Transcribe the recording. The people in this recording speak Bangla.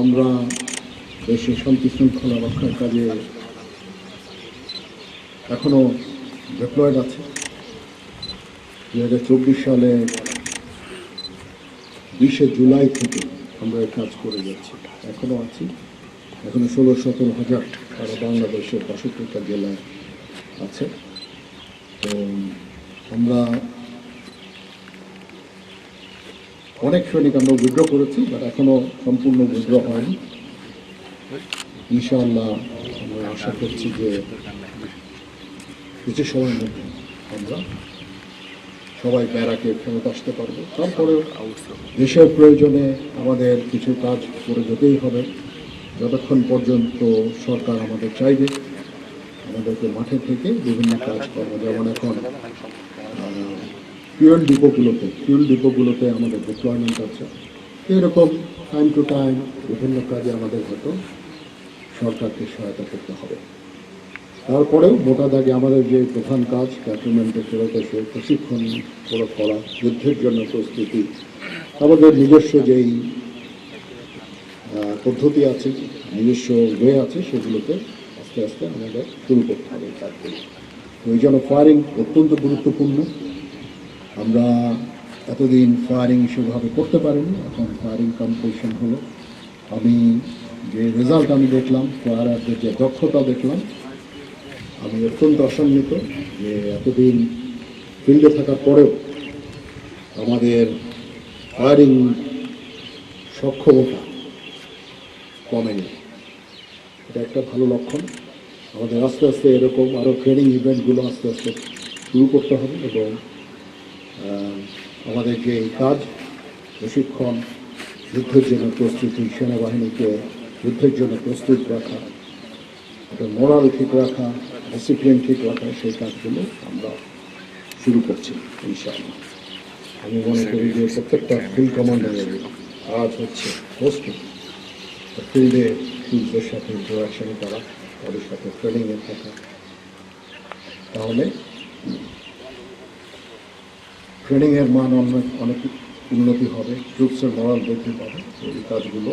আমরা দেশে শান্তি শৃঙ্খলা রক্ষার কাজে এখনও ডিপ্লয়েড আছে। 2024 সালে 20 জুলাই থেকে আমরা এই কাজ করে যাচ্ছি, এখনও আছি। এখনো 16-17 হাজার সারা বাংলাদেশের 65টা জেলায় আছে। তো আমরা অনেক সৈনিক আমরা উইথড্র করেছি, বাট এখনও সম্পূর্ণ উইথড্র হয়নি। ইনশাআল্লাহ আমরা আশা করছি যে কিছু সময়ের মধ্যে আমরা সবাই ব্যারাকে ফেরত আসতে পারবো। তারপরেও দেশের প্রয়োজনে আমাদের কিছু কাজ করে যেতেই হবে, যতক্ষণ পর্যন্ত সরকার আমাদের চাইবে আমাদেরকে মাঠে থেকে বিভিন্ন কাজ করবো। যেমন এখন ফুয়েল ডিপোগুলোতে আমাদের ডিপ্লয়মেন্ট আছে। এরকম টাইম টু টাইম বিভিন্ন কাজে আমাদের হয়তো সরকারকে সহায়তা করতে হবে। তারপরেও মোটা দাগে আমাদের যে প্রধান কাজ ক্যান্টনমেন্টে ফেরত এসে প্রশিক্ষণ করা, যুদ্ধের জন্য প্রস্তুতি, আমাদের নিজস্ব যেই পদ্ধতি আছে, নিজস্ব ওয়ে আছে, সেগুলোতে আস্তে আস্তে আমাদের শুরু করতে হবে কাজগুলো। ওই জন্য ফায়ারিং অত্যন্ত গুরুত্বপূর্ণ। আমরা এতদিন ফায়ারিং সেভাবে করতে পারিনি, এখন ফায়ারিং কম্পিটিশন হলো। আমি যে রেজাল্ট আমি দেখলাম, ফায়ারারদের যে দক্ষতা দেখলাম, আমি অত্যন্ত আশান্বিত যে এতদিন ফিল্ডে থাকার পরেও আমাদের ফায়ারিং সক্ষমতা কমেনি। এটা একটা ভালো লক্ষণ। আমাদের আস্তে আস্তে এরকম আরও ট্রেনিং ইভেন্টগুলো আস্তে আস্তে শুরু করতে হবে এবং আমাদের যে কাজ প্রশিক্ষণ, যুদ্ধের জন্য প্রস্তুতি, সেনাবাহিনীকে যুদ্ধের জন্য প্রস্তুত রাখা, এটা মোরাল ঠিক রাখা, ডিসিপ্লিন ঠিক রাখা, সেই কাজগুলো আমরা শুরু করছি ইনশাআল্লাহ। আমি মনে করি যে প্রত্যেকটা ফিল্ড কমান্ডারের কাজ হচ্ছে ফিল্ডে ট্রুপদের সাথে ইন্টারাকশন করা, তাদের সাথে ট্রেনিংয়ে থাকা। তাহলে ট্রেনিংয়ের মান অনেক উন্নতি হবে, ট্রুপসের মরাল বৃদ্ধি পাবে। এই কাজগুলো